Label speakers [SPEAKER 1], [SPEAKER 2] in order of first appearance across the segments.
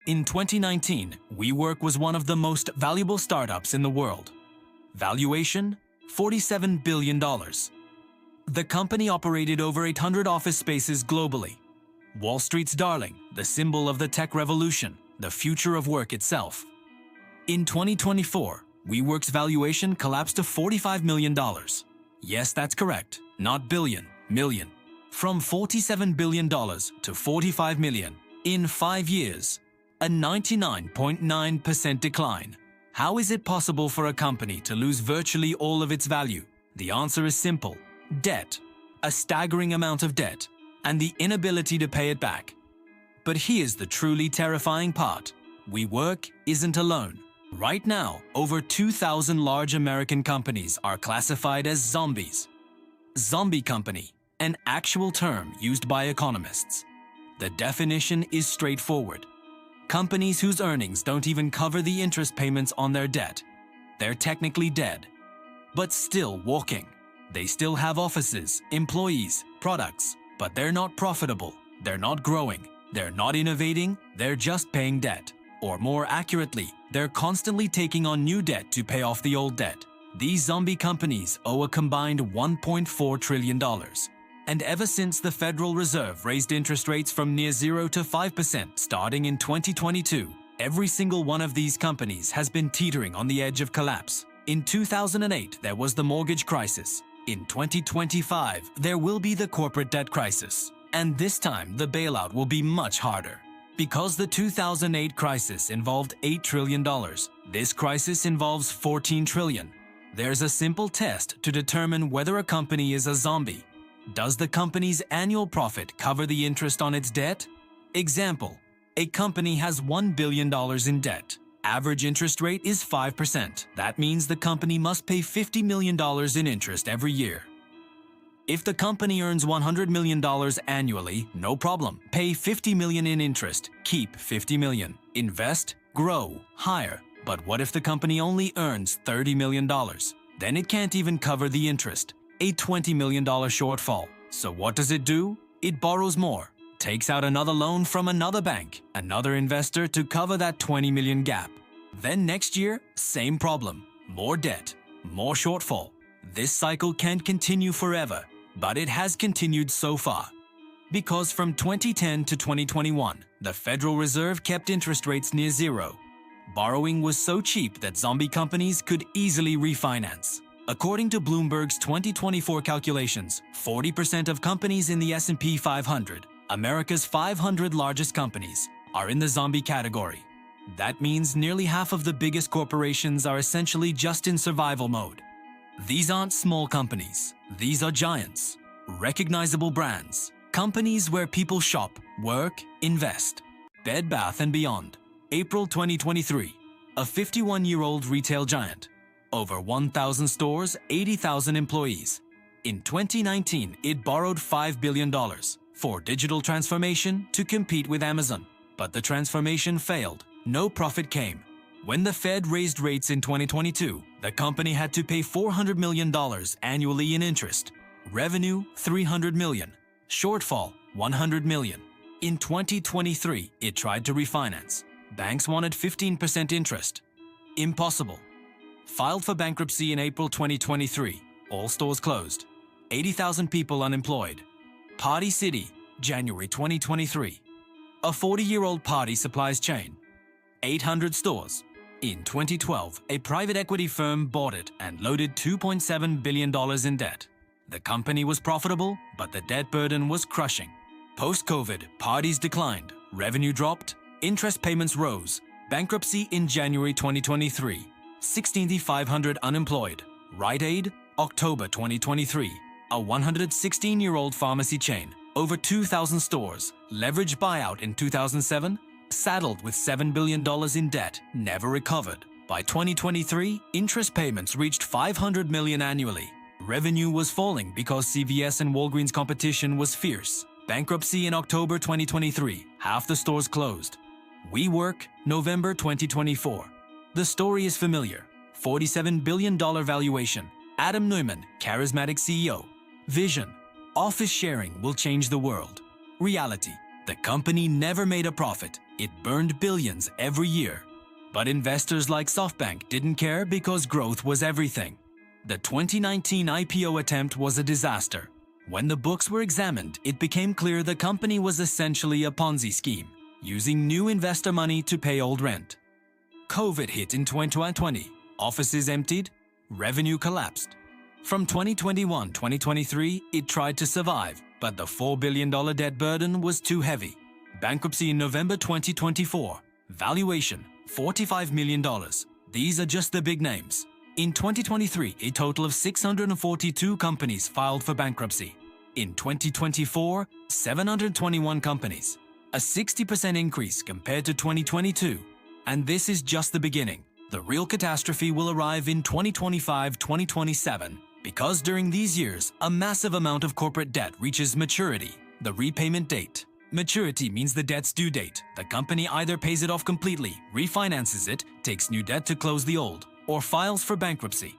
[SPEAKER 1] In 2019, WeWork was one of the most valuable startups in the world. Valuation: $47 billion. The company operated over 800 office spaces globally. Wall Street's darling, the symbol of the tech revolution, the future of work itself. In 2024, WeWork's valuation collapsed to $45 million. Yes, that's correct, not billion, million. From $47 billion to $45 million in 5 years, a 99.9% decline. How is it possible for a company to lose virtually all of its value? The answer is simple: debt, a staggering amount of debt, and the inability to pay it back. But here's the truly terrifying part: WeWork isn't alone. Right now, over 2,000 large American companies are classified as zombies. Zombie company, an actual term used by economists. The definition is straightforward: companies whose earnings don't even cover the interest payments on their debt. They're technically dead, but still walking. They still have offices, employees, products, but they're not profitable, they're not growing, they're not innovating, they're just paying debt. Or more accurately, they're constantly taking on new debt to pay off the old debt. These zombie companies owe a combined $1.4 trillion. And ever since the Federal Reserve raised interest rates from near 0 to 5% starting in 2022, every single one of these companies has been teetering on the edge of collapse. In 2008, there was the mortgage crisis. In 2025, there will be the corporate debt crisis. And this time, the bailout will be much harder. Because the 2008 crisis involved $8 trillion, this crisis involves $14 trillion. There's a simple test to determine whether a company is a zombie. Does the company's annual profit cover the interest on its debt? Example: a company has $1 billion in debt. Average interest rate is 5%. That means the company must pay $50 million in interest every year. If the company earns $100 million annually, no problem. Pay $50 million in interest, keep $50 million. Invest, grow, hire. But what if the company only earns $30 million? Then it can't even cover the interest. A $20 million shortfall. So what does it do? It borrows more, takes out another loan from another bank, another investor to cover that $20 million gap. Then next year, same problem. More debt, more shortfall. This cycle can't continue forever, but it has continued so far. Because from 2010 to 2021, the Federal Reserve kept interest rates near zero. Borrowing was so cheap that zombie companies could easily refinance. According to Bloomberg's 2024 calculations, 40% of companies in the S&P 500, America's 500 largest companies, are in the zombie category. That means nearly half of the biggest corporations are essentially just in survival mode. These aren't small companies. These are giants. Recognizable brands. Companies where people shop, work, invest. Bed Bath & Beyond. April 2023. A 51-year-old retail giant. Over 1,000 stores, 80,000 employees. In 2019, it borrowed $5 billion for digital transformation to compete with Amazon. But the transformation failed. No profit came. When the Fed raised rates in 2022, the company had to pay $400 million annually in interest. Revenue, $300 million. Shortfall, $100 million. In 2023, it tried to refinance. Banks wanted 15% interest. Impossible. Filed for bankruptcy in April 2023. All stores closed. 80,000 people unemployed. Party City, January 2023. A 40-year-old party supplies chain. 800 stores. In 2012, a private equity firm bought it and loaded $2.7 billion in debt. The company was profitable, but the debt burden was crushing. Post-COVID, parties declined, revenue dropped, interest payments rose. Bankruptcy in January 2023. 6,500 unemployed. Rite Aid, October 2023. A 116-year-old pharmacy chain. Over 2,000 stores. Leveraged buyout in 2007. Saddled with $7 billion in debt. Never recovered. By 2023, interest payments reached $500 million annually. Revenue was falling because CVS and Walgreens competition was fierce. Bankruptcy in October 2023. Half the stores closed. WeWork, November 2024. The story is familiar. $47 billion valuation. Adam Neumann, charismatic CEO. Vision. Office sharing will change the world. Reality. The company never made a profit. It burned billions every year. But investors like SoftBank didn't care because growth was everything. The 2019 IPO attempt was a disaster. When the books were examined, it became clear the company was essentially a Ponzi scheme, using new investor money to pay old rent. COVID hit in 2020. Offices emptied, revenue collapsed. From 2021-2023, it tried to survive, but the $4 billion debt burden was too heavy. Bankruptcy in November 2024. Valuation, $45 million. These are just the big names. In 2023, a total of 642 companies filed for bankruptcy. In 2024, 721 companies. A 60% increase compared to 2022. And this is just the beginning. The real catastrophe will arrive in 2025-2027 because during these years, a massive amount of corporate debt reaches maturity, the repayment date. Maturity means the debt's due date. The company either pays it off completely, refinances it, takes new debt to close the old, or files for bankruptcy.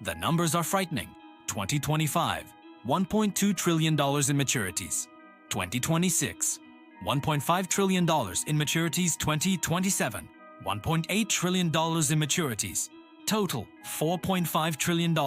[SPEAKER 1] The numbers are frightening. 2025, $1.2 trillion in maturities. 2026, $1.5 trillion in maturities. 2027, $1.8 trillion in maturities. Total, $4.5 trillion.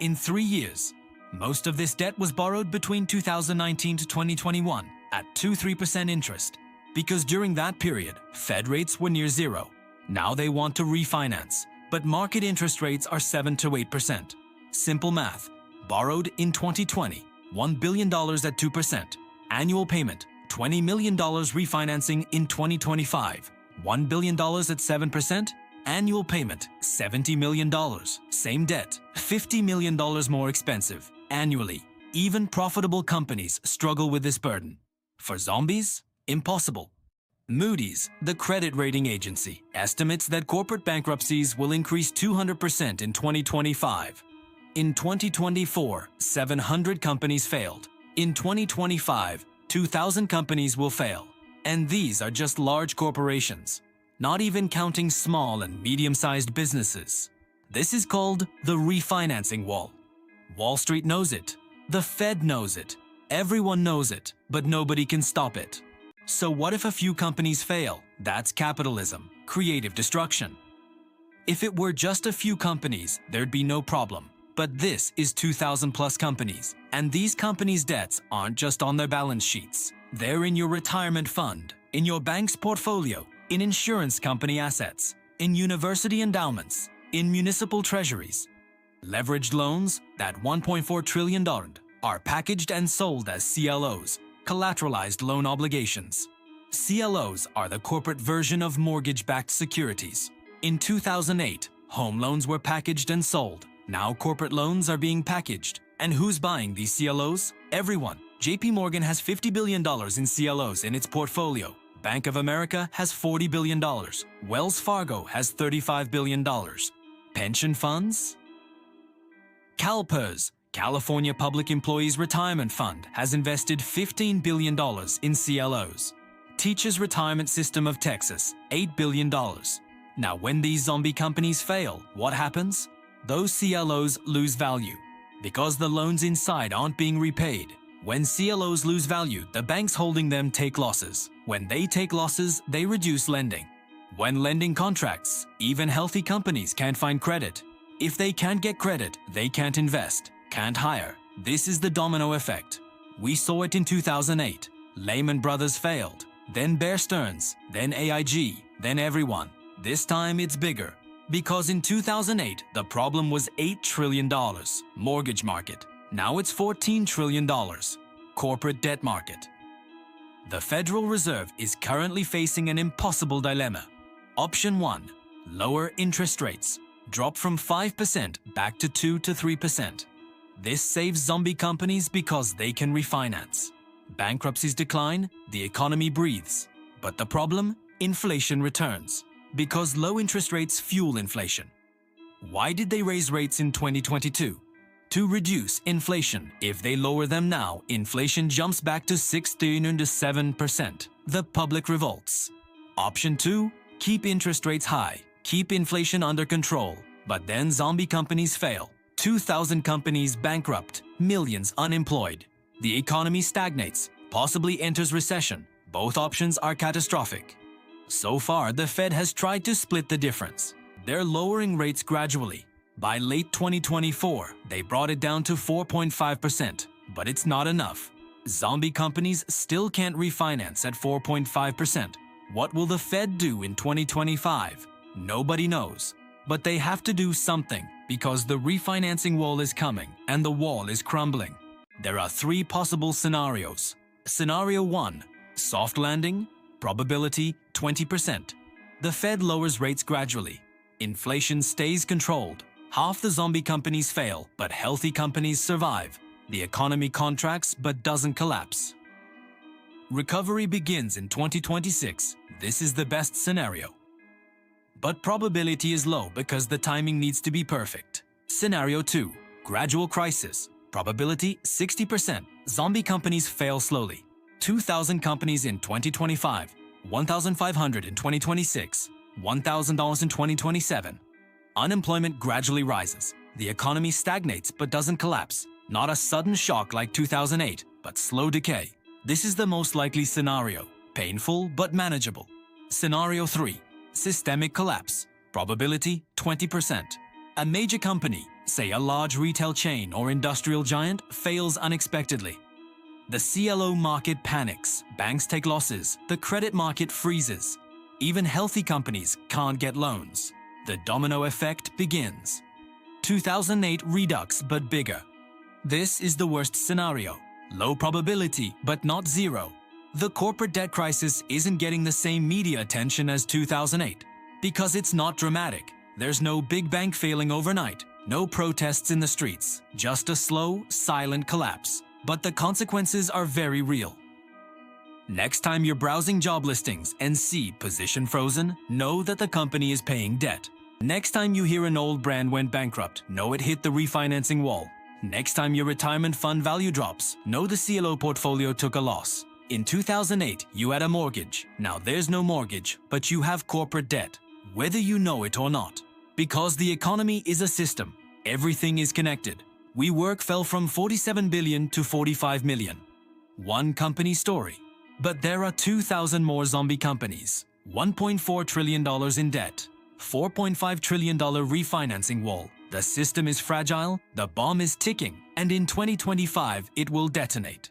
[SPEAKER 1] In 3 years. Most of this debt was borrowed between 2019 to 2021 at 2-3% interest, because during that period, Fed rates were near zero. Now they want to refinance, but market interest rates are 7 to 8%. Simple math. Borrowed in 2020, $1 billion at 2%. Annual payment, $20 million. Refinancing in 2025, $1 billion at 7%. Annual payment, $70 million. Same debt, $50 million more expensive. Annually. Even profitable companies struggle with this burden. For zombies? Impossible. Moody's, the credit rating agency, estimates that corporate bankruptcies will increase 200% in 2025. In 2024, 700 companies failed. In 2025, 2,000 companies will fail. And these are just large corporations, not even counting small and medium-sized businesses. This is called the refinancing wall. Wall Street knows it. The Fed knows it. Everyone knows it, but nobody can stop it. So what if a few companies fail? That's capitalism, creative destruction. If it were just a few companies, there'd be no problem. But this is 2,000 plus companies, and these companies' debts aren't just on their balance sheets. They're in your retirement fund, in your bank's portfolio, in insurance company assets, in university endowments, in municipal treasuries. Leveraged loans, that $1.4 trillion, are packaged and sold as CLOs, collateralized loan obligations. CLOs are the corporate version of mortgage-backed securities. In 2008, home loans were packaged and sold. Now corporate loans are being packaged. And who's buying these CLOs? Everyone. JP Morgan has $50 billion in CLOs in its portfolio. Bank of America has $40 billion. Wells Fargo has $35 billion. Pension funds? CalPERS, California Public Employees Retirement Fund, has invested $15 billion in CLOs. Teachers Retirement System of Texas, $8 billion. Now, when these zombie companies fail, what happens? Those CLOs lose value because the loans inside aren't being repaid. When CLOs lose value, the banks holding them take losses. When they take losses, they reduce lending. When lending contracts, even healthy companies can't find credit. If they can't get credit, they can't invest, can't hire. This is the domino effect. We saw it in 2008. Lehman Brothers failed, then Bear Stearns, then AIG, then everyone. This time it's bigger. Because in 2008, the problem was $8 trillion, mortgage market. Now it's $14 trillion, corporate debt market. The Federal Reserve is currently facing an impossible dilemma. Option 1, lower interest rates. Drop from 5% back to 2 to 3%. This saves zombie companies because they can refinance. Bankruptcies decline, the economy breathes. But the problem? Inflation returns. Because low interest rates fuel inflation. Why did they raise rates in 2022? To reduce inflation. If they lower them now, inflation jumps back to 16 to 7%. The public revolts. Option 2, keep interest rates high. Keep inflation under control. But then zombie companies fail. 2,000 companies bankrupt. Millions unemployed. The economy stagnates, possibly enters recession. Both options are catastrophic. So far, the Fed has tried to split the difference. They're lowering rates gradually. By late 2024, they brought it down to 4.5%, but it's not enough. Zombie companies still can't refinance at 4.5%. What will the Fed do in 2025? Nobody knows. But they have to do something because the refinancing wall is coming and the wall is crumbling. There are three possible scenarios. Scenario 1, soft landing, probability 20%. The Fed lowers rates gradually. Inflation stays controlled. Half the zombie companies fail, but healthy companies survive. The economy contracts but doesn't collapse. Recovery begins in 2026. This is the best scenario. But probability is low because the timing needs to be perfect. Scenario 2, gradual crisis. Probability 60%. Zombie companies fail slowly. 2,000 companies in 2025, 1,500 in 2026, $1,000 in 2027. Unemployment gradually rises. The economy stagnates but doesn't collapse. Not a sudden shock like 2008, but slow decay. This is the most likely scenario. Painful but manageable. Scenario 3, systemic collapse. Probability 20%. A major company, say a large retail chain or industrial giant, fails unexpectedly. The CLO market panics, banks take losses, the credit market freezes. Even healthy companies can't get loans. The domino effect begins. 2008 redux but bigger. This is the worst scenario. Low probability but not zero. The corporate debt crisis isn't getting the same media attention as 2008 because it's not dramatic. There's no big bank failing overnight, no protests in the streets, just a slow, silent collapse. But the consequences are very real. Next time you're browsing job listings and see position frozen, know that the company is paying debt. Next time you hear an old brand went bankrupt, know it hit the refinancing wall. Next time your retirement fund value drops, know the CLO portfolio took a loss. In 2008, you had a mortgage. Now there's no mortgage, but you have corporate debt, whether you know it or not. Because the economy is a system. Everything is connected. WeWork fell from 47 billion to 45 million. One company story. But there are 2,000 more zombie companies, $1.4 trillion in debt, $4.5 trillion refinancing wall. The system is fragile, the bomb is ticking, and in 2025 it will detonate.